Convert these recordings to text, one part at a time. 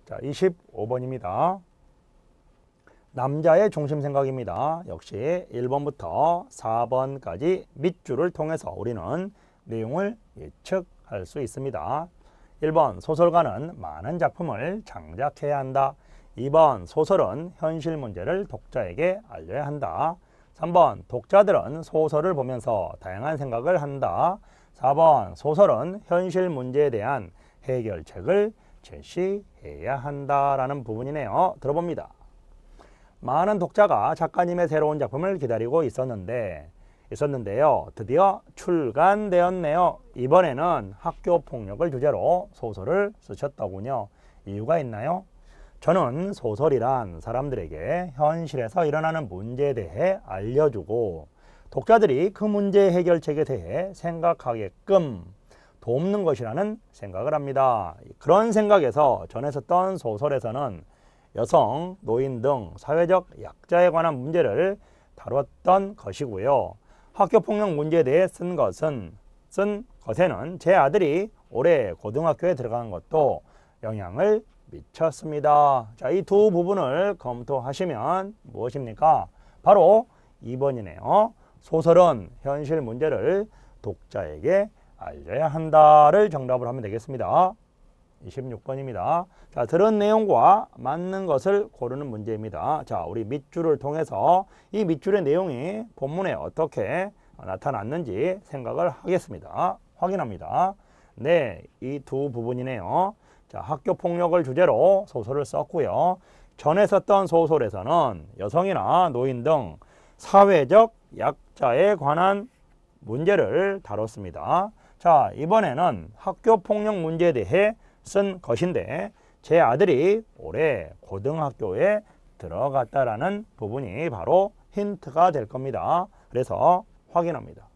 자, 25번입니다. 남자의 중심 생각입니다. 역시 1번부터 4번까지 밑줄을 통해서 우리는 내용을 예측할 수 있습니다. 1번 소설가는 많은 작품을 창작해야 한다. 2번 소설은 현실 문제를 독자에게 알려야 한다. 3번 독자들은 소설을 보면서 다양한 생각을 한다. 4번 소설은 현실 문제에 대한 해결책을 제시해야 한다라는 부분이네요. 들어봅니다. 많은 독자가 작가님의 새로운 작품을 기다리고 있었는데요. 드디어 출간되었네요. 이번에는 학교 폭력을 주제로 소설을 쓰셨더군요. 이유가 있나요? 저는 소설이란 사람들에게 현실에서 일어나는 문제에 대해 알려주고 독자들이 그 문제의 해결책에 대해 생각하게끔 돕는 것이라는 생각을 합니다. 그런 생각에서 전에 썼던 소설에서는 여성, 노인 등 사회적 약자에 관한 문제를 다뤘던 것이고요. 학교폭력 문제에 대해 쓴 것에는 제 아들이 올해 고등학교에 들어간 것도 영향을 미쳤습니다. 자, 이 두 부분을 검토하시면 무엇입니까? 바로 2번이네요. 소설은 현실 문제를 독자에게 알려야 한다를 정답으로 하면 되겠습니다. 26번입니다. 자, 들은 내용과 맞는 것을 고르는 문제입니다. 자, 우리 밑줄을 통해서 이 밑줄의 내용이 본문에 어떻게 나타났는지 생각을 하겠습니다. 확인합니다. 네, 이 두 부분이네요. 자, 학교 폭력을 주제로 소설을 썼고요. 전에 썼던 소설에서는 여성이나 노인 등 사회적 약자에 관한 문제를 다뤘습니다. 자, 이번에는 학교 폭력 문제에 대해 쓴 것인데 제 아들이 올해 고등학교에 들어갔다라는 부분이 바로 힌트가 될 겁니다. 그래서 확인합니다.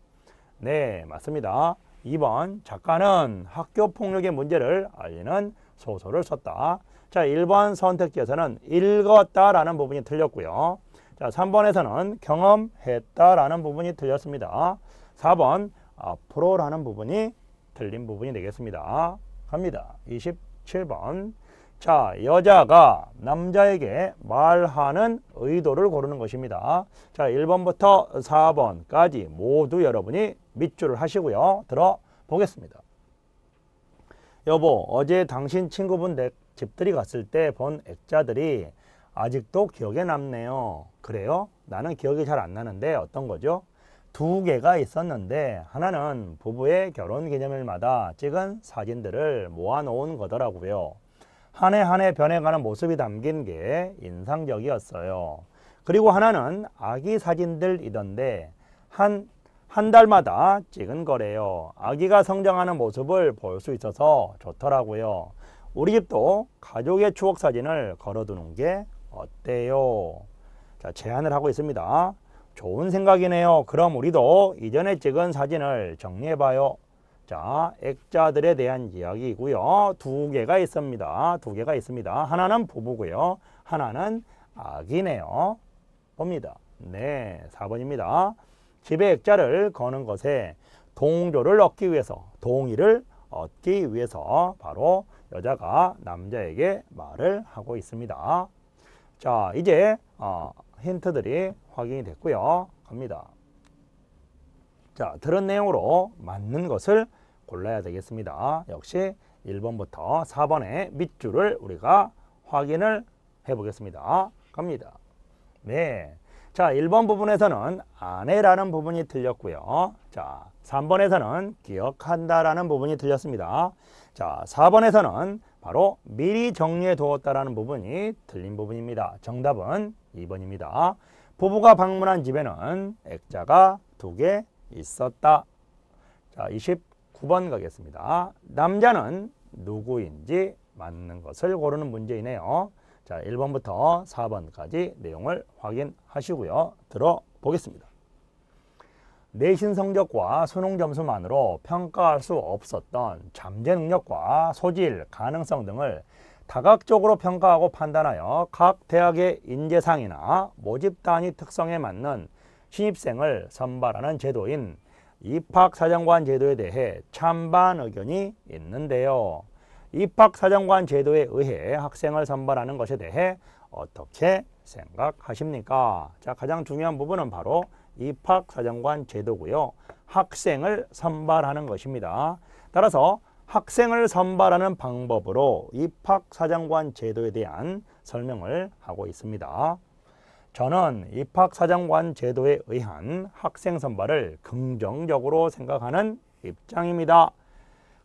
네, 맞습니다. 2번 작가는 학교 폭력의 문제를 알리는 소설을 썼다. 자, 1번 선택지에서는 읽었다라는 부분이 틀렸고요. 자, 3번에서는 경험했다라는 부분이 틀렸습니다. 4번 앞으로라는 부분이 틀린 부분이 되겠습니다. 갑니다. 27번. 자, 여자가 남자에게 말하는 의도를 고르는 것입니다. 자, 1번부터 4번까지 모두 여러분이 밑줄을 하시고요. 들어보겠습니다. 여보, 어제 당신 친구분 집들이 갔을 때 본 액자들이 아직도 기억에 남네요. 그래요? 나는 기억이 잘 안 나는데 어떤 거죠? 2개가 있었는데 하나는 부부의 결혼기념일마다 찍은 사진들을 모아놓은 거더라고요. 한 해 한 해 변해가는 모습이 담긴 게 인상적이었어요. 그리고 하나는 아기 사진들이던데 한 달마다 찍은 거래요. 아기가 성장하는 모습을 볼 수 있어서 좋더라고요. 우리 집도 가족의 추억 사진을 걸어두는 게 어때요? 자, 제안을 하고 있습니다. 좋은 생각이네요. 그럼 우리도 이전에 찍은 사진을 정리해봐요. 자, 액자들에 대한 이야기이고요. 2개가 있습니다. 2개가 있습니다. 하나는 부부고요. 하나는 아기네요. 봅니다. 네, 4번입니다. 집에 액자를 거는 것에 동의를 얻기 위해서 바로 여자가 남자에게 말을 하고 있습니다. 자, 이제 힌트들이 확인이 됐고요. 갑니다. 자, 들은 내용으로 맞는 것을 골라야 되겠습니다. 역시 1번부터 4번의 밑줄을 우리가 확인을 해보겠습니다. 갑니다. 네. 자, 1번 부분에서는 아내라는 부분이 틀렸고요. 자, 3번에서는 기억한다라는 부분이 틀렸습니다. 자, 4번에서는 바로 미리 정리해 두었다라는 부분이 틀린 부분입니다. 정답은 2번입니다. 부부가 방문한 집에는 액자가 2개 있었다. 자, 29번 가겠습니다. 남자는 누구인지 맞는 것을 고르는 문제이네요. 자, 1번부터 4번까지 내용을 확인하시고요. 들어보겠습니다. 내신 성적과 수능 점수만으로 평가할 수 없었던 잠재 능력과 소질, 가능성 등을 다각적으로 평가하고 판단하여 각 대학의 인재상이나 모집 단위 특성에 맞는 신입생을 선발하는 제도인 입학사정관 제도에 대해 찬반 의견이 있는데요. 입학사정관 제도에 의해 학생을 선발하는 것에 대해 어떻게 생각하십니까? 자, 가장 중요한 부분은 바로 입학사정관 제도고요. 학생을 선발하는 것입니다. 따라서 학생을 선발하는 방법으로 입학사정관 제도에 대한 설명을 하고 있습니다. 저는 입학사정관 제도에 의한 학생 선발을 긍정적으로 생각하는 입장입니다.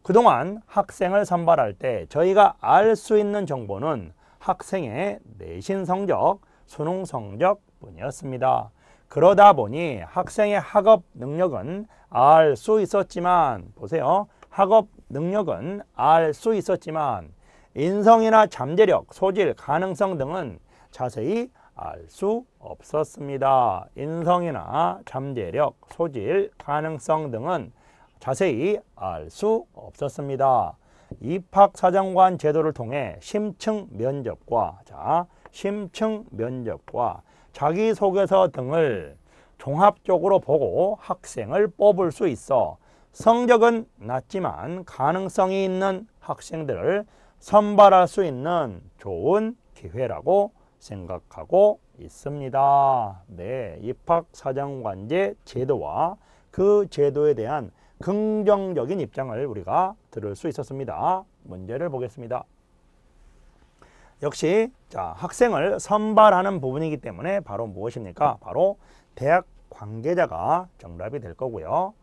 그동안 학생을 선발할 때 저희가 알 수 있는 정보는 학생의 내신 성적, 수능 성적 뿐이었습니다. 그러다 보니 학생의 학업 능력은 알 수 있었지만, 보세요. 학업 능력은 알 수 있었지만 인성이나 잠재력, 소질, 가능성 등은 자세히 알 수 없었습니다. 인성이나 잠재력, 소질, 가능성 등은 자세히 알 수 없었습니다. 입학사정관 제도를 통해 심층 면접과 자기소개서 등을 종합적으로 보고 학생을 뽑을 수 있어 성적은 낮지만 가능성이 있는 학생들을 선발할 수 있는 좋은 기회라고 생각하고 있습니다. 네, 입학사정관제 제도와 그 제도에 대한 긍정적인 입장을 우리가 들을 수 있었습니다. 문제를 보겠습니다. 역시 학생을 선발하는 부분이기 때문에 바로 무엇입니까? 바로 대학 관계자가 정답이 될 거고요.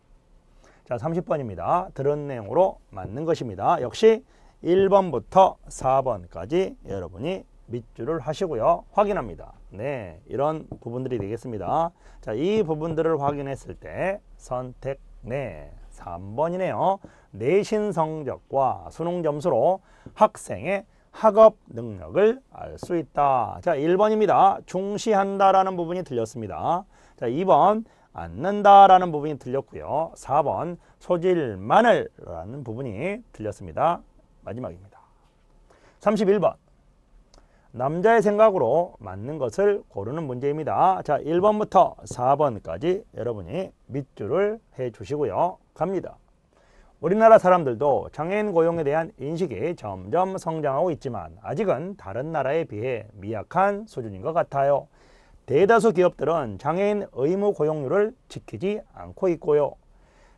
자, 30번입니다. 들은 내용으로 맞는 것입니다. 역시 1번부터 4번까지 여러분이 밑줄을 하시고요. 확인합니다. 네, 이런 부분들이 되겠습니다. 자, 이 부분들을 확인했을 때 선택 네, 3번이네요. 내신 성적과 수능 점수로 학생의 학업 능력을 알 수 있다. 자, 1번입니다. 중시한다라는 부분이 틀렸습니다. 자, 2번 않는다라는 부분이 틀렸고요. 4번 소질만을 라는 부분이 틀렸습니다. 마지막입니다. 31번 남자의 생각으로 맞는 것을 고르는 문제입니다. 자, 1번부터 4번까지 여러분이 밑줄을 해 주시고요. 갑니다. 우리나라 사람들도 장애인 고용에 대한 인식이 점점 성장하고 있지만 아직은 다른 나라에 비해 미약한 수준인 것 같아요. 대다수 기업들은 장애인 의무 고용률을 지키지 않고 있고요.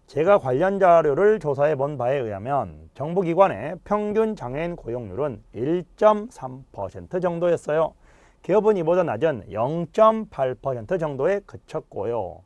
제가 관련 자료를 조사해 본 바에 의하면 정부기관의 평균 장애인 고용률은 1.3% 정도였어요. 기업은 이보다 낮은 0.8% 정도에 그쳤고요.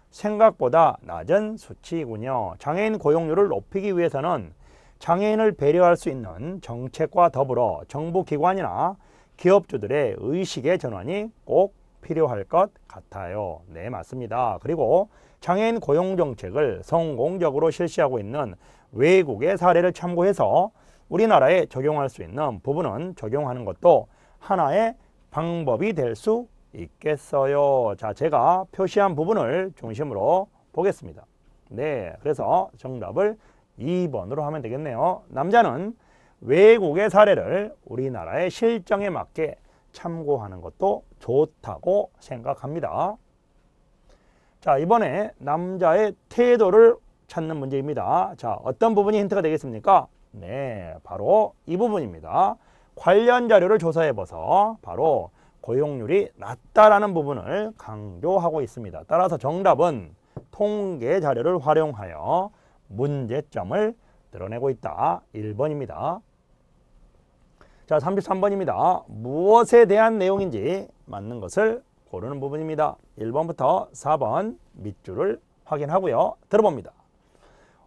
생각보다 낮은 수치이군요. 장애인 고용률을 높이기 위해서는 장애인을 배려할 수 있는 정책과 더불어 정부기관이나 기업주들의 의식의 전환이 꼭 필요할 것 같아요. 네, 맞습니다. 그리고 장애인 고용 정책을 성공적으로 실시하고 있는 외국의 사례를 참고해서 우리나라에 적용할 수 있는 부분은 적용하는 것도 하나의 방법이 될 수 있겠어요. 자, 제가 표시한 부분을 중심으로 보겠습니다. 네, 그래서 정답을 2번으로 하면 되겠네요. 남자는 외국의 사례를 우리나라의 실정에 맞게 참고하는 것도 좋다고 생각합니다. 자, 이번에 남자의 태도를 찾는 문제입니다. 자, 어떤 부분이 힌트가 되겠습니까? 네, 바로 이 부분입니다. 관련 자료를 조사해봐서 바로 고용률이 낮다라는 부분을 강조하고 있습니다. 따라서 정답은 통계 자료를 활용하여 문제점을 드러내고 있다. 1번입니다. 자, 33번입니다. 무엇에 대한 내용인지 맞는 것을 고르는 부분입니다. 1번부터 4번 밑줄을 확인하고요. 들어봅니다.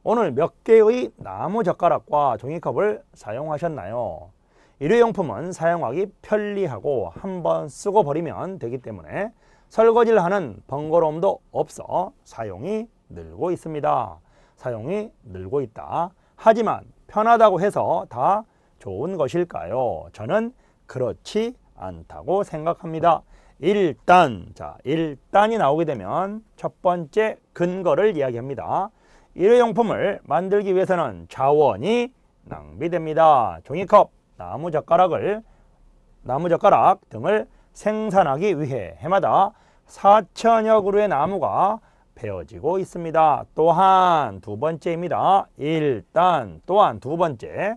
오늘 몇 개의 나무젓가락과 종이컵을 사용하셨나요? 일회용품은 사용하기 편리하고 한번 쓰고 버리면 되기 때문에 설거지를 하는 번거로움도 없어 사용이 늘고 있습니다. 사용이 늘고 있다. 하지만 편하다고 해서 다 좋은 것일까요? 저는 그렇지 않다고 생각합니다. 일단이 나오게 되면 첫 번째 근거를 이야기합니다. 일회용품을 만들기 위해서는 자원이 낭비됩니다. 종이컵, 나무젓가락 등을 생산하기 위해 해마다 4천여 그루의 나무가 베어지고 있습니다. 또한 두 번째입니다. 또한 두 번째,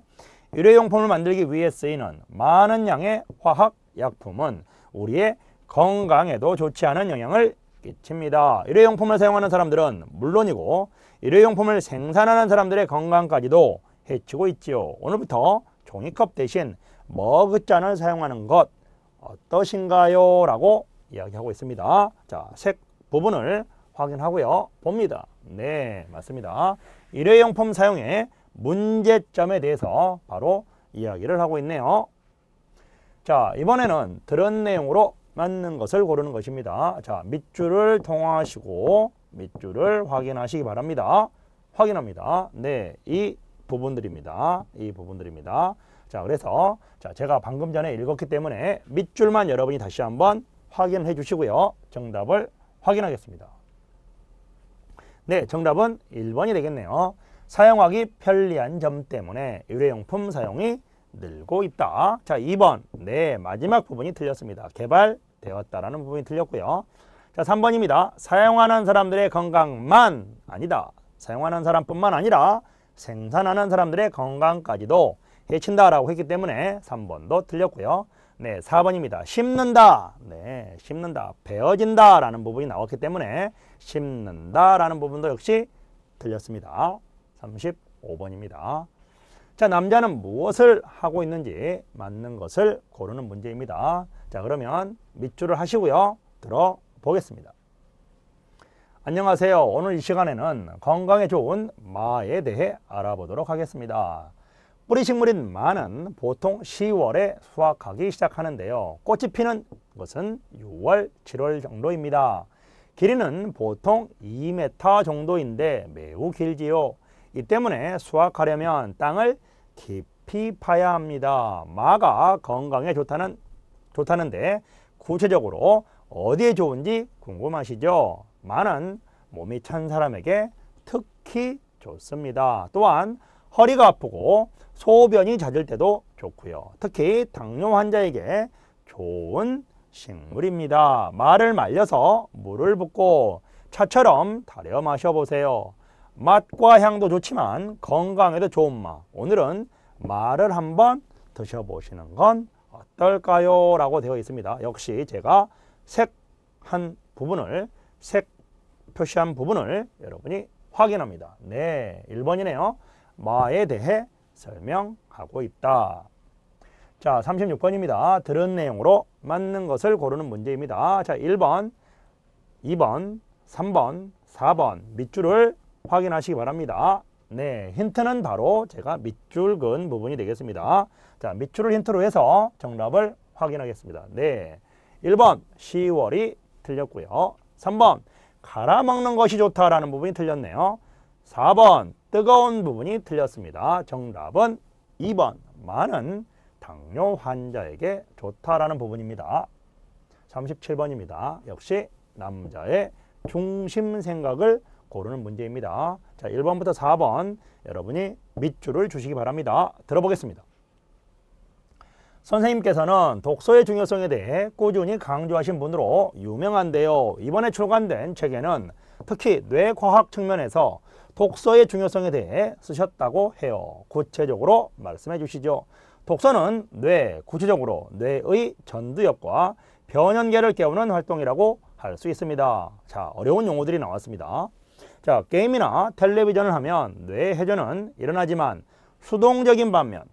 일회용품을 만들기 위해 쓰이는 많은 양의 화학약품은 우리의 건강에도 좋지 않은 영향을 끼칩니다. 일회용품을 사용하는 사람들은 물론이고 일회용품을 생산하는 사람들의 건강까지도 해치고 있지요. 오늘부터 종이컵 대신 머그잔을 사용하는 것 어떠신가요? 라고 이야기하고 있습니다. 자, 색 부분을 확인하고요. 봅니다. 네, 맞습니다. 일회용품 사용의 문제점에 대해서 바로 이야기를 하고 있네요. 자, 이번에는 들은 내용으로 맞는 것을 고르는 것입니다. 자, 밑줄을 통하시고 밑줄을 확인하시기 바랍니다. 확인합니다. 네, 이 부분들입니다. 이 부분들입니다. 자, 그래서 제가 방금 전에 읽었기 때문에 밑줄만 여러분이 다시 한번 확인해 주시고요. 정답을 확인하겠습니다. 네, 정답은 1번이 되겠네요. 사용하기 편리한 점 때문에 일회용품 사용이 늘고 있다. 자, 2번. 네, 마지막 부분이 틀렸습니다. 개발되었다라는 부분이 틀렸고요. 자, 3번입니다. 사용하는 사람들의 건강만 아니다. 사용하는 사람뿐만 아니라 생산하는 사람들의 건강까지도 해친다라고 했기 때문에 3번도 틀렸고요. 네, 4번입니다. 심는다. 네, 심는다. 베어진다 라는 부분이 나왔기 때문에 심는다 라는 부분도 역시 틀렸습니다. 35번입니다. 자, 남자는 무엇을 하고 있는지 맞는 것을 고르는 문제입니다. 자, 그러면 밑줄을 하시고요. 들어보겠습니다. 안녕하세요. 오늘 이 시간에는 건강에 좋은 마에 대해 알아보도록 하겠습니다. 뿌리식물인 마는 보통 10월에 수확하기 시작하는데요. 꽃이 피는 것은 6월, 7월 정도입니다. 길이는 보통 2m 정도인데 매우 길지요. 이 때문에 수확하려면 땅을 깊이 파야 합니다. 마가 건강에 좋다는데 구체적으로 어디에 좋은지 궁금하시죠? 마는 몸이 찬 사람에게 특히 좋습니다. 또한 허리가 아프고 소변이 잦을 때도 좋고요. 특히 당뇨 환자에게 좋은 식물입니다. 마를 말려서 물을 붓고 차처럼 달여 마셔보세요. 맛과 향도 좋지만 건강에도 좋은 마. 오늘은 마를 한번 드셔보시는 건 어떨까요? 라고 되어 있습니다. 역시 제가 색한 부분을, 색 표시한 부분을 여러분이 확인합니다. 네, 1번이네요. 마에 대해 설명하고 있다. 자, 36번입니다. 들은 내용으로 맞는 것을 고르는 문제입니다. 자, 1번, 2번, 3번, 4번 밑줄을 확인하시기 바랍니다. 네, 힌트는 바로 제가 밑줄 그은 부분이 되겠습니다. 자, 밑줄을 힌트로 해서 정답을 확인하겠습니다. 네, 1번 10월이 틀렸고요. 3번 갈아먹는 것이 좋다라는 부분이 틀렸네요. 4번 뜨거운 부분이 틀렸습니다. 정답은 2번 마는 당뇨 환자에게 좋다라는 부분입니다. 37번입니다. 역시 남자의 중심 생각을 고르는 문제입니다. 자, 1번부터 4번 여러분이 밑줄을 주시기 바랍니다. 들어보겠습니다. 선생님께서는 독서의 중요성에 대해 꾸준히 강조하신 분으로 유명한데요. 이번에 출간된 책에는 특히 뇌과학 측면에서 독서의 중요성에 대해 쓰셨다고 해요. 구체적으로 말씀해 주시죠. 독서는 구체적으로 뇌의 전두엽과 변연계를 깨우는 활동이라고 할 수 있습니다. 자, 어려운 용어들이 나왔습니다. 자, 게임이나 텔레비전을 하면 뇌 회전은 일어나지만 수동적인 반면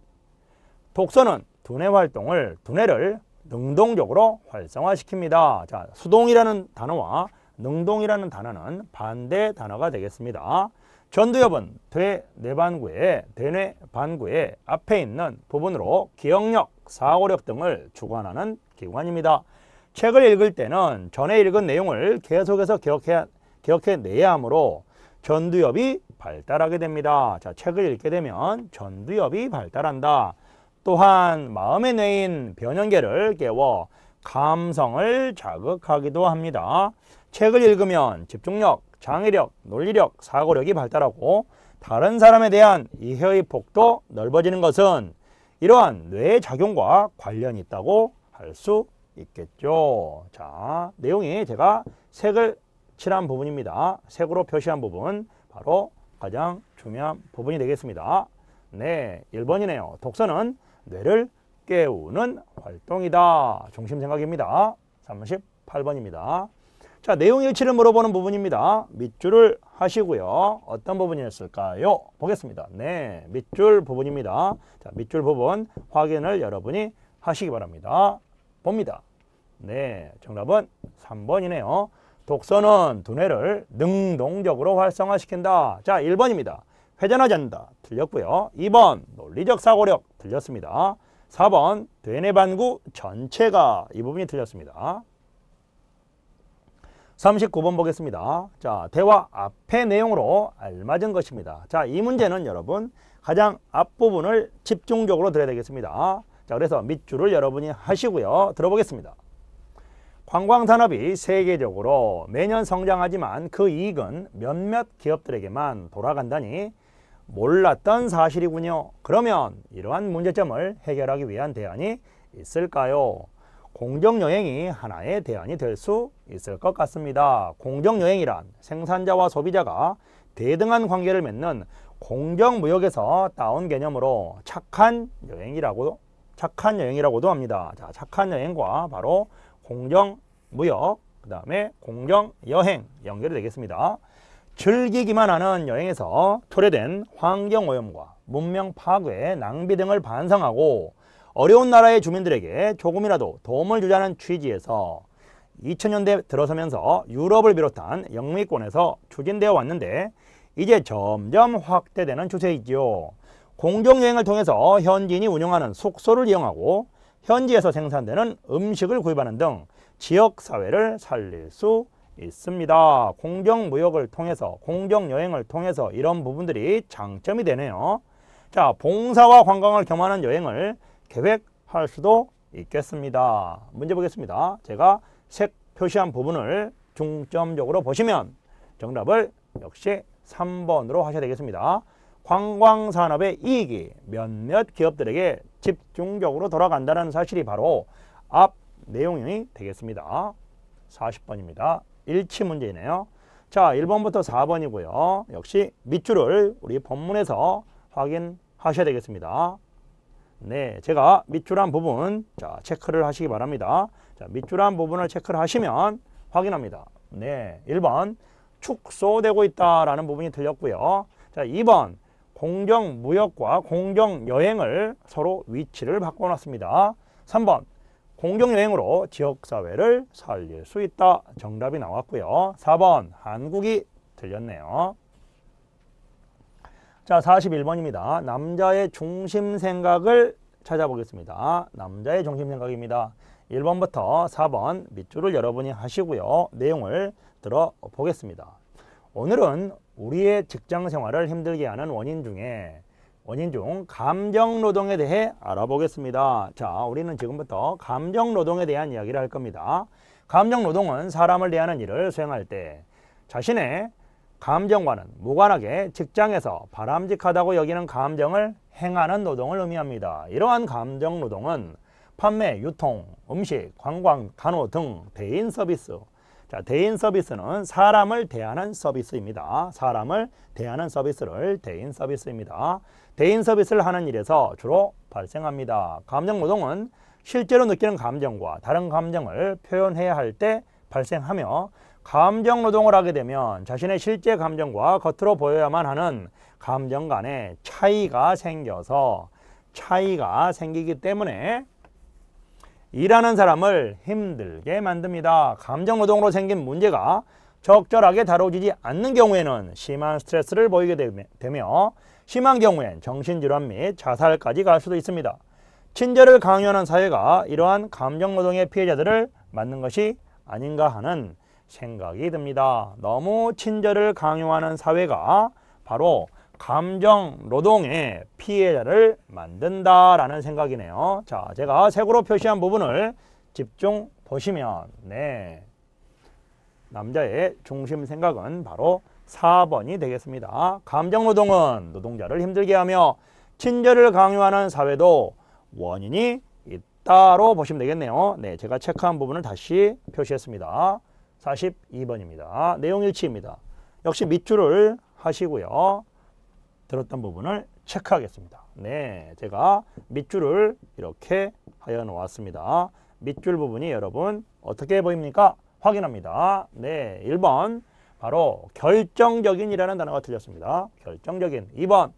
독서는 두뇌를 능동적으로 활성화시킵니다. 자, 수동이라는 단어와 능동이라는 단어는 반대 단어가 되겠습니다. 전두엽은 대뇌 반구의 앞에 있는 부분으로 기억력, 사고력 등을 주관하는 기관입니다. 책을 읽을 때는 전에 읽은 내용을 계속해서 기억해내야 하므로 전두엽이 발달하게 됩니다. 자, 책을 읽게 되면 전두엽이 발달한다. 또한 마음의 뇌인 변연계를 깨워 감성을 자극하기도 합니다. 책을 읽으면 집중력, 장의력, 논리력, 사고력이 발달하고 다른 사람에 대한 이해의 폭도 넓어지는 것은 이러한 뇌의 작용과 관련이 있다고 할 수 있겠죠. 자, 내용이 제가 색을 칠한 부분입니다. 색으로 표시한 부분 바로 가장 중요한 부분이 되겠습니다. 네, 1번이네요. 독서는 뇌를 깨우는 활동이다. 중심 생각입니다. 38번입니다. 자, 내용 일치를 물어보는 부분입니다. 밑줄을 하시고요. 어떤 부분이었을까요? 보겠습니다. 네, 밑줄 부분입니다. 자, 밑줄 부분 확인을 여러분이 하시기 바랍니다. 봅니다. 네, 정답은 3번이네요. 독서는 두뇌를 능동적으로 활성화시킨다. 자, 1번입니다. 회전하지 않는다. 틀렸고요. 2번 논리적 사고력 틀렸습니다. 4번 되뇌 반구 전체가 이 부분이 틀렸습니다. 39번 보겠습니다. 자, 대화 앞의 내용으로 알맞은 것입니다. 자, 이 문제는 여러분 가장 앞부분을 집중적으로 들어야 되겠습니다. 자, 그래서 밑줄을 여러분이 하시고요. 들어보겠습니다. 관광산업이 세계적으로 매년 성장하지만 그 이익은 몇몇 기업들에게만 돌아간다니 몰랐던 사실이군요. 그러면 이러한 문제점을 해결하기 위한 대안이 있을까요? 공정여행이 하나의 대안이 될 수 있을 것 같습니다. 공정여행이란 생산자와 소비자가 대등한 관계를 맺는 공정무역에서 따온 개념으로 착한 여행이라고도 합니다. 자, 착한 여행과 바로 공정무역, 그 다음에 공정여행 연결이 되겠습니다. 즐기기만 하는 여행에서 초래된 환경오염과 문명 파괴, 낭비 등을 반성하고 어려운 나라의 주민들에게 조금이라도 도움을 주자는 취지에서 2000년대 들어서면서 유럽을 비롯한 영미권에서 추진되어 왔는데 이제 점점 확대되는 추세이지요. 공정여행을 통해서 현지인이 운영하는 숙소를 이용하고 현지에서 생산되는 음식을 구입하는 등 지역사회를 살릴 수 있습니다. 공정무역을 통해서, 공정여행을 통해서 이런 부분들이 장점이 되네요. 자, 봉사와 관광을 겸하는 여행을 계획할 수도 있겠습니다. 문제 보겠습니다. 제가 색 표시한 부분을 중점적으로 보시면 정답을 역시 3번으로 하셔야 되겠습니다. 관광산업의 이익이 몇몇 기업들에게 집중적으로 돌아간다는 사실이 바로 앞 내용이 되겠습니다. 40번입니다. 일치 문제이네요. 자, 1번부터 4번이고요. 역시 밑줄을 우리 본문에서 확인하셔야 되겠습니다. 네, 제가 밑줄한 부분 자 체크를 하시기 바랍니다. 자, 밑줄한 부분을 체크를 하시면 확인합니다. 네, 1번 축소되고 있다라는 부분이 틀렸고요. 자, 2번 공정무역과 공정여행을 서로 위치를 바꿔놨습니다. 3번 공정여행으로 지역사회를 살릴 수 있다. 정답이 나왔고요. 4번 한국이 틀렸네요. 자, 41번입니다. 남자의 중심 생각을 찾아보겠습니다. 남자의 중심 생각입니다. 1번부터 4번 밑줄을 여러분이 하시고요. 내용을 들어보겠습니다. 오늘은 우리의 직장 생활을 힘들게 하는 원인 중 감정노동에 대해 알아보겠습니다. 자, 우리는 지금부터 감정노동에 대한 이야기를 할 겁니다. 감정노동은 사람을 대하는 일을 수행할 때 자신의 감정과는 무관하게 직장에서 바람직하다고 여기는 감정을 행하는 노동을 의미합니다. 이러한 감정노동은 판매, 유통, 음식, 관광, 간호 등 대인 서비스. 자, 대인 서비스는 사람을 대하는 서비스입니다. 사람을 대하는 서비스를 대인 서비스입니다. 대인 서비스를 하는 일에서 주로 발생합니다. 감정노동은 실제로 느끼는 감정과 다른 감정을 표현해야 할 때 발생하며 감정노동을 하게 되면 자신의 실제 감정과 겉으로 보여야만 하는 감정 간의 차이가 생기기 때문에 일하는 사람을 힘들게 만듭니다. 감정노동으로 생긴 문제가 적절하게 다뤄지지 않는 경우에는 심한 스트레스를 보이게 되며 심한 경우엔 정신질환 및 자살까지 갈 수도 있습니다. 친절을 강요하는 사회가 이러한 감정노동의 피해자들을 맞는 것이 아닌가 하는 생각이 듭니다. 너무 친절을 강요하는 사회가 바로 감정노동의 피해자를 만든다라는 생각이네요. 자, 제가 색으로 표시한 부분을 집중 보시면 네, 남자의 중심 생각은 바로 4번이 되겠습니다. 감정노동은 노동자를 힘들게 하며 친절을 강요하는 사회도 원인이 있다로 보시면 되겠네요. 네, 제가 체크한 부분을 다시 표시했습니다. 42번입니다. 내용 일치입니다. 역시 밑줄을 하시고요. 들었던 부분을 체크하겠습니다. 네, 제가 밑줄을 이렇게 하여 놓았습니다. 밑줄 부분이 여러분 어떻게 보입니까? 확인합니다. 네, 1번 바로 결정적인이라는 단어가 틀렸습니다. 결정적인. 2번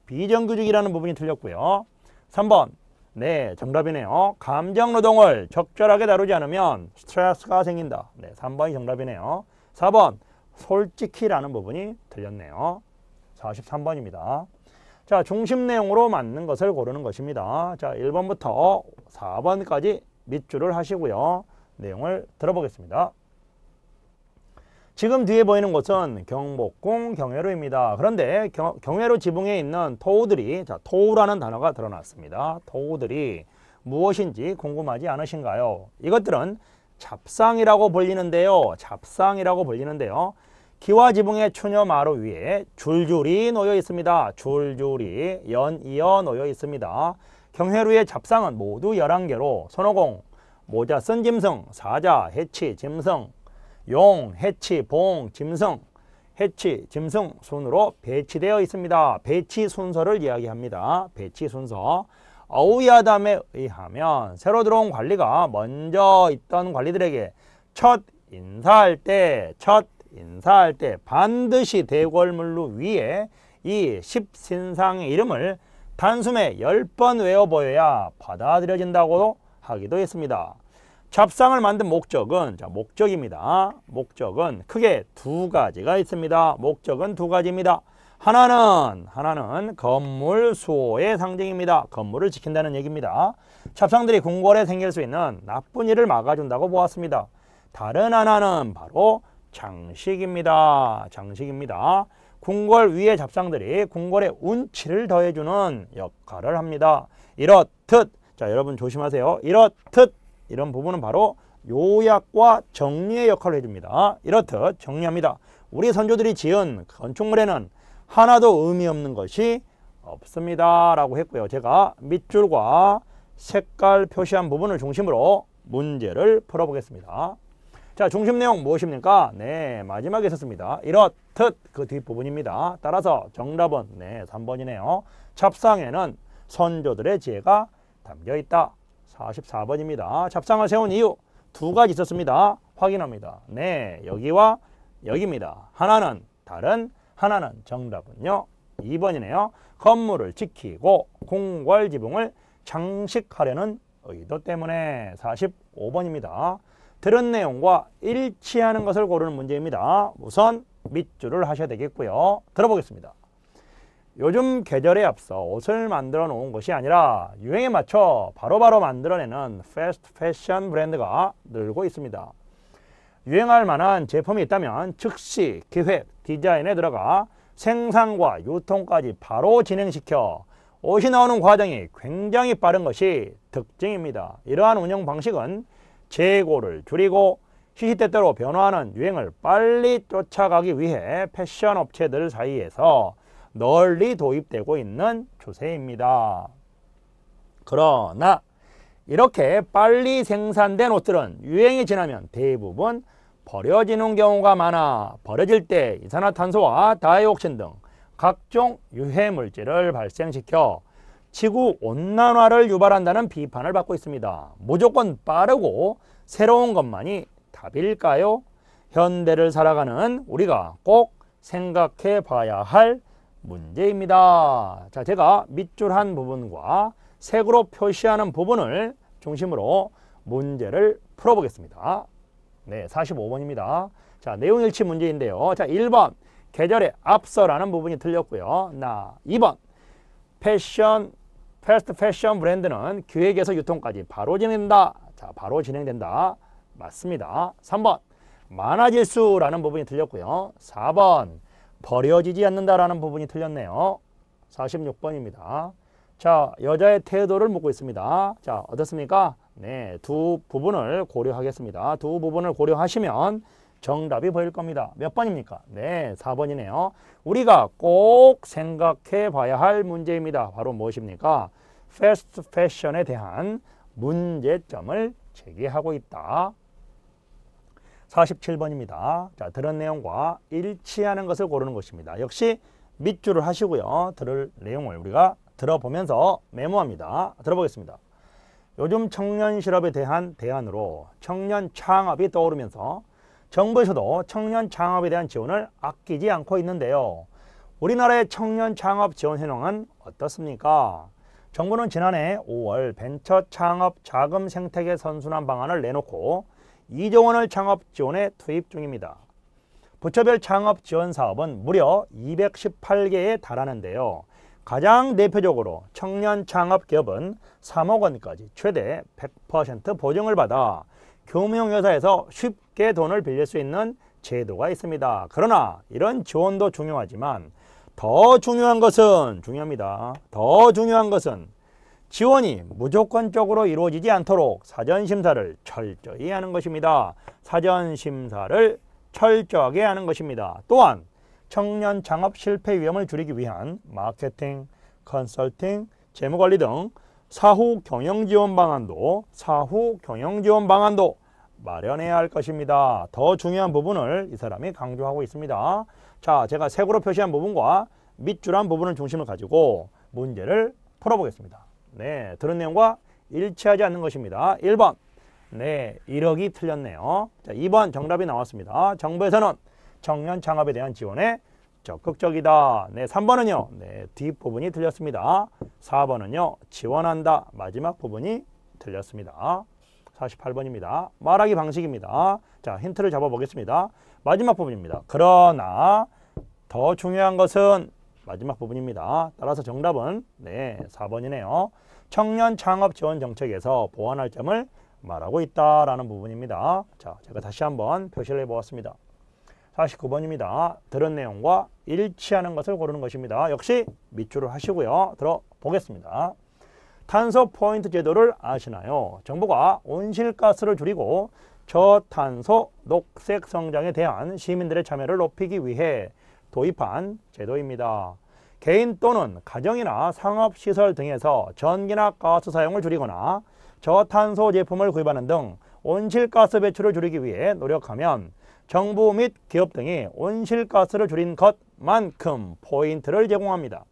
비정규직이라는 부분이 틀렸고요. 3번 네, 정답이네요. 감정노동을 적절하게 다루지 않으면 스트레스가 생긴다. 네, 3번이 정답이네요. 4번 솔직히라는 부분이 틀렸네요. 43번입니다. 자, 중심 내용으로 맞는 것을 고르는 것입니다. 자, 1번부터 4번까지 밑줄을 하시고요. 내용을 들어보겠습니다. 지금 뒤에 보이는 곳은 경복궁 경회로입니다. 그런데 경회로 지붕에 있는 토우들이, 자, 토우라는 단어가 드러났습니다. 토우들이 무엇인지 궁금하지 않으신가요? 이것들은 잡상이라고 불리는데요. 잡상이라고 불리는데요. 기와 지붕의 추녀 마루 위에 줄줄이 놓여 있습니다. 줄줄이 연이어 놓여 있습니다. 경회루의 잡상은 모두 11개로 손오공, 모자 쓴 짐승, 사자, 해치, 짐승, 용, 해치, 봉, 짐승, 해치, 짐승 순으로 배치되어 있습니다. 배치 순서를 이야기합니다. 배치 순서. 어우야담에 의하면 새로 들어온 관리가 먼저 있던 관리들에게 첫 인사할 때 반드시 대궐문루 위에 이 십신상의 이름을 단숨에 10번 외워보여야 받아들여진다고 하기도 했습니다. 잡상을 만든 목적은, 자, 목적입니다. 목적은 크게 두 가지가 있습니다. 목적은 두 가지입니다. 하나는 건물 수호의 상징입니다. 건물을 지킨다는 얘기입니다. 잡상들이 궁궐에 생길 수 있는 나쁜 일을 막아준다고 보았습니다. 다른 하나는 바로 장식입니다. 장식입니다. 궁궐 위의 잡상들이 궁궐의 운치를 더해주는 역할을 합니다. 이렇듯, 자, 여러분 조심하세요. 이렇듯 이런 부분은 바로 요약과 정리의 역할을 해줍니다. 이렇듯 정리합니다. 우리 선조들이 지은 건축물에는 하나도 의미 없는 것이 없습니다. 라고 했고요. 제가 밑줄과 색깔 표시한 부분을 중심으로 문제를 풀어보겠습니다. 자, 중심 내용 무엇입니까? 네, 마지막에 있었습니다. 이렇듯 그 뒷부분입니다. 따라서 정답은 네, 3번이네요. 잡상에는 선조들의 지혜가 담겨 있다. 44번입니다. 잡상을 세운 이유 두 가지 있었습니다. 확인합니다. 네, 여기와 여기입니다. 하나는 다른, 하나는 정답은요 2번이네요. 건물을 지키고 궁궐 지붕을 장식하려는 의도 때문에 45번입니다. 들은 내용과 일치하는 것을 고르는 문제입니다. 우선 밑줄을 하셔야 되겠고요. 들어보겠습니다. 요즘 계절에 앞서 옷을 만들어 놓은 것이 아니라 유행에 맞춰 바로바로 만들어내는 패스트 패션 브랜드가 늘고 있습니다. 유행할 만한 제품이 있다면 즉시 기획, 디자인에 들어가 생산과 유통까지 바로 진행시켜 옷이 나오는 과정이 굉장히 빠른 것이 특징입니다. 이러한 운영 방식은 재고를 줄이고 시시때때로 변화하는 유행을 빨리 쫓아가기 위해 패션 업체들 사이에서 널리 도입되고 있는 추세입니다. 그러나 이렇게 빨리 생산된 옷들은 유행이 지나면 대부분 버려지는 경우가 많아 버려질 때 이산화탄소와 다이옥신 등 각종 유해 물질을 발생시켜 지구온난화를 유발한다는 비판을 받고 있습니다. 무조건 빠르고 새로운 것만이 답일까요? 현대를 살아가는 우리가 꼭 생각해 봐야 할 문제입니다. 자, 제가 밑줄한 부분과 색으로 표시하는 부분을 중심으로 문제를 풀어보겠습니다. 네, 45번입니다. 자, 내용일치 문제인데요. 자, 1번 계절에 앞서라는 부분이 틀렸고요. 2번 패스트 패션 브랜드는 기획에서 유통까지 바로 진행된다. 자, 바로 진행된다. 맞습니다. 3번 많아질수라는 부분이 틀렸고요. 4번 버려지지 않는다라는 부분이 틀렸네요. 46번입니다. 자, 여자의 태도를 묻고 있습니다. 자, 어떻습니까? 네, 두 부분을 고려하겠습니다. 두 부분을 고려하시면 정답이 보일 겁니다. 몇 번입니까? 네, 4번이네요. 우리가 꼭 생각해 봐야 할 문제입니다. 바로 무엇입니까? 패스트 패션에 대한 문제점을 제기하고 있다. 47번입니다. 자, 들은 내용과 일치하는 것을 고르는 것입니다. 역시 밑줄을 하시고요. 들을 내용을 우리가 들어보면서 메모합니다. 들어보겠습니다. 요즘 청년 실업에 대한 대안으로 청년 창업이 떠오르면서 정부에서도 청년 창업에 대한 지원을 아끼지 않고 있는데요. 우리나라의 청년 창업 지원 현황은 어떻습니까? 정부는 지난해 5월 벤처 창업 자금 생태계 선순환 방안을 내놓고 2조 원을 창업 지원에 투입 중입니다. 부처별 창업 지원 사업은 무려 218개에 달하는데요. 가장 대표적으로 청년 창업 기업은 3억 원까지 최대 100% 보증을 받아 금융회사에서 쉽게 돈을 빌릴 수 있는 제도가 있습니다. 그러나 이런 지원도 중요하지만 더 중요한 것은 더 중요한 것은 지원이 무조건적으로 이루어지지 않도록 사전심사를 철저히 하는 것입니다. 사전심사를 철저하게 하는 것입니다. 또한 청년 창업 실패 위험을 줄이기 위한 마케팅, 컨설팅, 재무관리 등 사후 경영지원 방안도 마련해야 할 것입니다. 더 중요한 부분을 이 사람이 강조하고 있습니다. 자, 제가 색으로 표시한 부분과 밑줄한 부분을 중심을 가지고 문제를 풀어보겠습니다. 네, 들은 내용과 일치하지 않는 것입니다. 1번. 네, 1억이 틀렸네요. 자, 2번 정답이 나왔습니다. 정부에서는 청년 창업에 대한 지원에 적극적이다. 네, 3번은요. 네, 뒷부분이 틀렸습니다. 4번은요. 지원한다. 마지막 부분이 틀렸습니다. 48번입니다. 말하기 방식입니다. 자, 힌트를 잡아보겠습니다. 마지막 부분입니다. 그러나 더 중요한 것은 마지막 부분입니다. 따라서 정답은 네, 4번이네요. 청년 창업 지원 정책에서 보완할 점을 말하고 있다라는 부분입니다. 자, 제가 다시 한번 표시를 해보았습니다. 49번입니다. 들은 내용과 일치하는 것을 고르는 것입니다. 역시 밑줄을 하시고요. 들어보겠습니다. 탄소 포인트 제도를 아시나요? 정부가 온실가스를 줄이고 저탄소 녹색 성장에 대한 시민들의 참여를 높이기 위해 도입한 제도입니다. 개인 또는 가정이나 상업시설 등에서 전기나 가스 사용을 줄이거나 저탄소 제품을 구입하는 등 온실가스 배출을 줄이기 위해 노력하면 정부 및 기업 등이 온실가스를 줄인 것만큼 포인트를 제공합니다.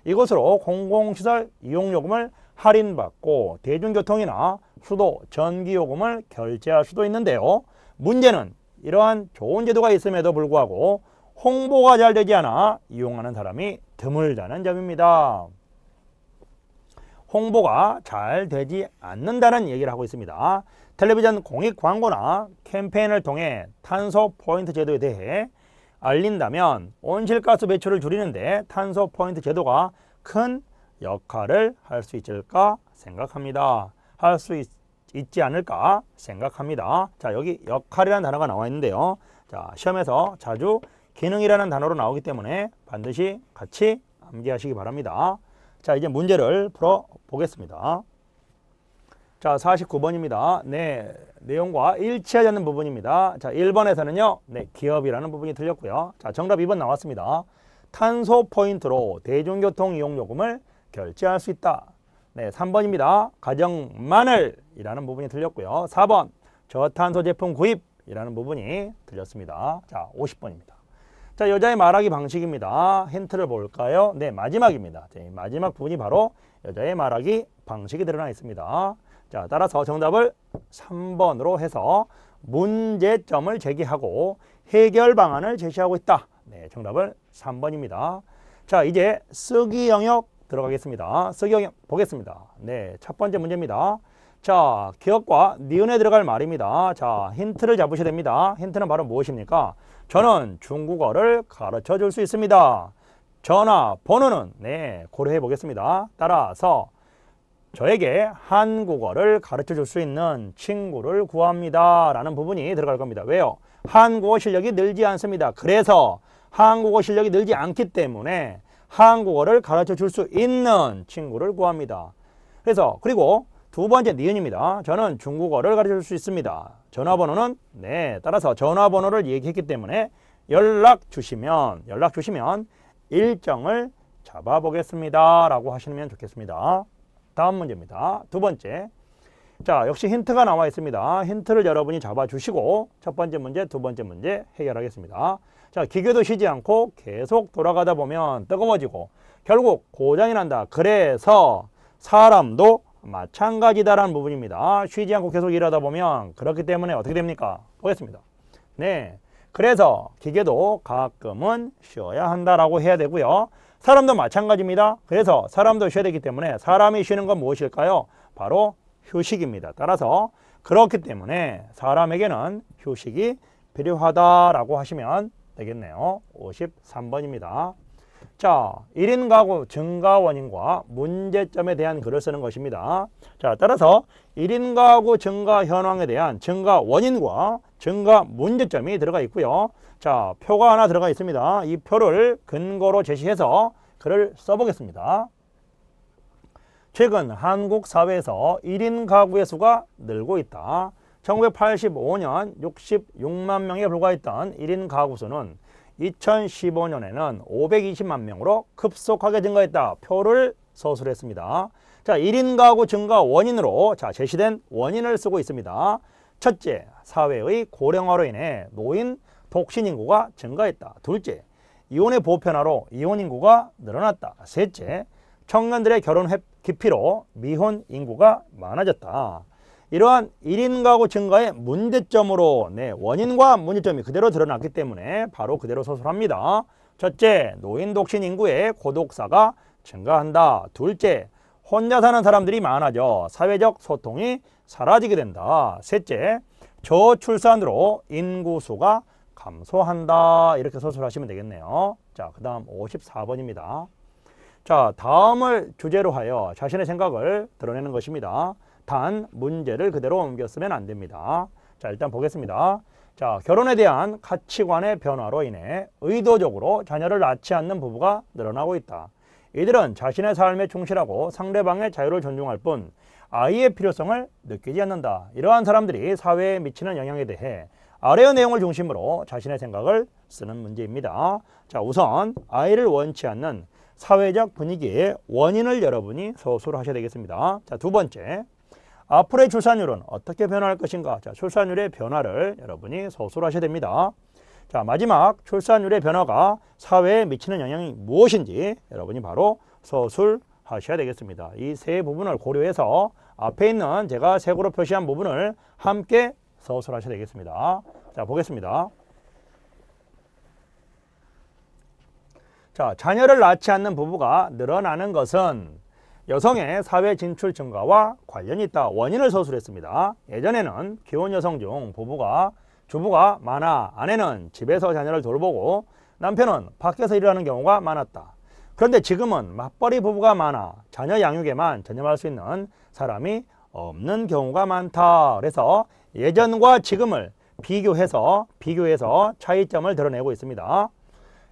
이것으로 공공시설 이용요금을 할인받고 대중교통이나 수도, 전기요금을 결제할 수도 있는데요. 문제는 이러한 좋은 제도가 있음에도 불구하고 홍보가 잘 되지 않아 이용하는 사람이 드물다는 점입니다. 홍보가 잘 되지 않는다는 얘기를 하고 있습니다. 텔레비전 공익 광고나 캠페인을 통해 탄소 포인트 제도에 대해 알린다면 온실가스 배출을 줄이는데 탄소 포인트 제도가 큰 역할을 할 수 있을까 생각합니다. 할 수 있지 않을까 생각합니다. 자, 여기 역할이라는 단어가 나와 있는데요. 자, 시험에서 자주 기능이라는 단어로 나오기 때문에 반드시 같이 암기하시기 바랍니다. 자, 이제 문제를 풀어보겠습니다. 자, 49번입니다. 네, 내용과 일치하지 않는 부분입니다. 자, 1번에서는요. 네, 기업이라는 부분이 틀렸고요. 자, 정답 2번 나왔습니다. 탄소 포인트로 대중교통 이용 요금을 결제할 수 있다. 네, 3번입니다. 가정만을이라는 부분이 틀렸고요. 4번 저탄소 제품 구입이라는 부분이 틀렸습니다. 자, 50번입니다. 자, 여자의 말하기 방식입니다. 힌트를 볼까요? 네, 마지막입니다. 네, 마지막 부분이 바로 여자의 말하기 방식이 드러나 있습니다. 자, 따라서 정답을 3번으로 해서 문제점을 제기하고 해결 방안을 제시하고 있다. 네, 정답을 3번입니다. 자, 이제 쓰기 영역 들어가겠습니다. 쓰기 영역 보겠습니다. 네, 첫 번째 문제입니다. 자, 기억과 니은에 들어갈 말입니다. 자, 힌트를 잡으셔야 됩니다. 힌트는 바로 무엇입니까? 저는 중국어를 가르쳐 줄 수 있습니다. 전화번호는 네, 고려해 보겠습니다. 따라서 저에게 한국어를 가르쳐 줄 수 있는 친구를 구합니다. 라는 부분이 들어갈 겁니다. 왜요? 한국어 실력이 늘지 않습니다. 그래서 한국어 실력이 늘지 않기 때문에 한국어를 가르쳐 줄 수 있는 친구를 구합니다. 그래서 그리고 두 번째 니은입니다. 저는 중국어를 가르쳐 줄 수 있습니다. 전화번호는 네, 따라서 전화번호를 얘기했기 때문에 연락 주시면 일정을 잡아보겠습니다. 라고 하시면 좋겠습니다. 다음 문제입니다. 두 번째, 자, 역시 힌트가 나와 있습니다. 힌트를 여러분이 잡아주시고 첫 번째 문제, 두 번째 문제 해결하겠습니다. 자, 기계도 쉬지 않고 계속 돌아가다 보면 뜨거워지고 결국 고장이 난다. 그래서 사람도 마찬가지다라는 부분입니다. 쉬지 않고 계속 일하다 보면 그렇기 때문에 어떻게 됩니까? 보겠습니다. 네, 그래서 기계도 가끔은 쉬어야 한다라고 해야 되고요. 사람도 마찬가지입니다. 그래서 사람도 쉬어야 되기 때문에 사람이 쉬는 건 무엇일까요? 바로 휴식입니다. 따라서 그렇기 때문에 사람에게는 휴식이 필요하다라고 하시면 되겠네요. 53번입니다. 자, 1인 가구 증가 원인과 문제점에 대한 글을 쓰는 것입니다. 자, 따라서 1인 가구 증가 현황에 대한 증가 원인과 증가 문제점이 들어가 있고요. 자, 표가 하나 들어가 있습니다. 이 표를 근거로 제시해서 글을 써보겠습니다. 최근 한국 사회에서 1인 가구의 수가 늘고 있다. 1985년 66만 명에 불과했던 1인 가구 수는 2015년에는 520만 명으로 급속하게 증가했다. 표를 서술했습니다. 자, 1인 가구 증가 원인으로 제시된 원인을 쓰고 있습니다. 첫째, 사회의 고령화로 인해 노인, 독신 인구가 증가했다. 둘째, 이혼의 보편화로 이혼 인구가 늘어났다. 셋째, 청년들의 결혼 기피로 미혼 인구가 많아졌다. 이러한 1인 가구 증가의 문제점으로 원인과 문제점이 그대로 드러났기 때문에 바로 그대로 서술합니다. 첫째, 노인 독신 인구의 고독사가 증가한다. 둘째, 혼자 사는 사람들이 많아져 사회적 소통이 사라지게 된다. 셋째, 저출산으로 인구수가 감소한다. 이렇게 서술하시면 되겠네요. 자, 그 다음 54번입니다. 자, 다음을 주제로 하여 자신의 생각을 드러내는 것입니다. 단 문제를 그대로 옮겼으면 안 됩니다. 자, 일단 보겠습니다. 자, 결혼에 대한 가치관의 변화로 인해 의도적으로 자녀를 낳지 않는 부부가 늘어나고 있다. 이들은 자신의 삶에 충실하고 상대방의 자유를 존중할 뿐 아이의 필요성을 느끼지 않는다. 이러한 사람들이 사회에 미치는 영향에 대해 아래의 내용을 중심으로 자신의 생각을 쓰는 문제입니다. 자, 우선 아이를 원치 않는 사회적 분위기의 원인을 여러분이 서술하셔야 되겠습니다. 자, 두 번째, 앞으로의 출산율은 어떻게 변화할 것인가? 자, 출산율의 변화를 여러분이 서술하셔야 됩니다. 자, 마지막, 출산율의 변화가 사회에 미치는 영향이 무엇인지 여러분이 바로 서술하셔야 되겠습니다. 이 세 부분을 고려해서 앞에 있는 제가 색으로 표시한 부분을 함께 서술하셔야 되겠습니다. 자, 보겠습니다. 자, 자녀를 낳지 않는 부부가 늘어나는 것은 여성의 사회 진출 증가와 관련이 있다. 원인을 서술했습니다. 예전에는 기혼 여성 중 주부가 많아 아내는 집에서 자녀를 돌보고 남편은 밖에서 일하는 경우가 많았다. 그런데 지금은 맞벌이 부부가 많아 자녀 양육에만 전념할 수 있는 사람이 없는 경우가 많다. 그래서 예전과 지금을 비교해서 차이점을 드러내고 있습니다.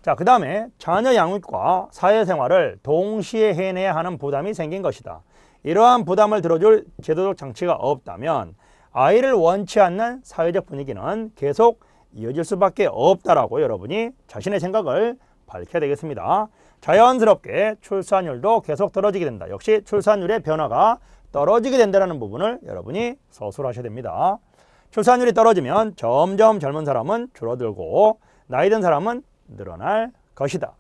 자, 그 다음에 자녀 양육과 사회생활을 동시에 해내야 하는 부담이 생긴 것이다. 이러한 부담을 들어줄 제도적 장치가 없다면 아이를 원치 않는 사회적 분위기는 계속 이어질 수밖에 없다라고 여러분이 자신의 생각을 밝혀야 되겠습니다. 자연스럽게 출산율도 계속 떨어지게 된다. 역시 출산율의 변화가 떨어지게 된다는 부분을 여러분이 서술하셔야 됩니다. 출산율이 떨어지면 점점 젊은 사람은 줄어들고 나이 든 사람은 늘어날 것이다.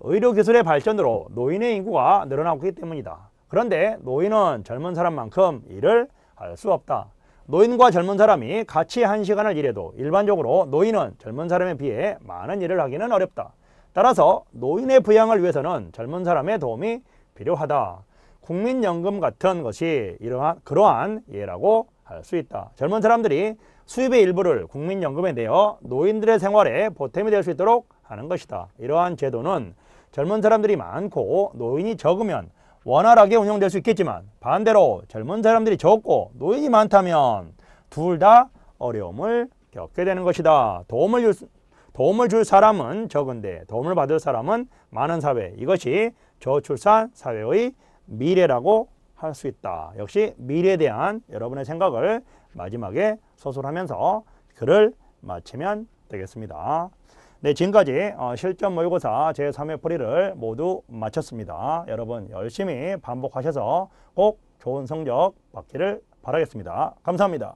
의료기술의 발전으로 노인의 인구가 늘어나고 있기 때문이다. 그런데 노인은 젊은 사람만큼 일을 할 수 없다. 노인과 젊은 사람이 같이 1시간을 일해도 일반적으로 노인은 젊은 사람에 비해 많은 일을 하기는 어렵다. 따라서 노인의 부양을 위해서는 젊은 사람의 도움이 필요하다. 국민연금 같은 것이 그러한 예라고 할 수 있다. 젊은 사람들이 수입의 일부를 국민연금에 내어 노인들의 생활에 보탬이 될 수 있도록 하는 것이다. 이러한 제도는 젊은 사람들이 많고 노인이 적으면 원활하게 운영될 수 있겠지만 반대로 젊은 사람들이 적고 노인이 많다면 둘 다 어려움을 겪게 되는 것이다. 도움을 줄 사람은 적은데 도움을 받을 사람은 많은 사회. 이것이 저출산 사회의 미래라고 할 수 있다. 역시 미래에 대한 여러분의 생각을 마지막에 서술하면서 글을 마치면 되겠습니다. 네, 지금까지 실전 모의고사 제3회 풀이를 모두 마쳤습니다. 여러분 열심히 반복하셔서 꼭 좋은 성적 받기를 바랍니다. 바라겠습니다. 감사합니다.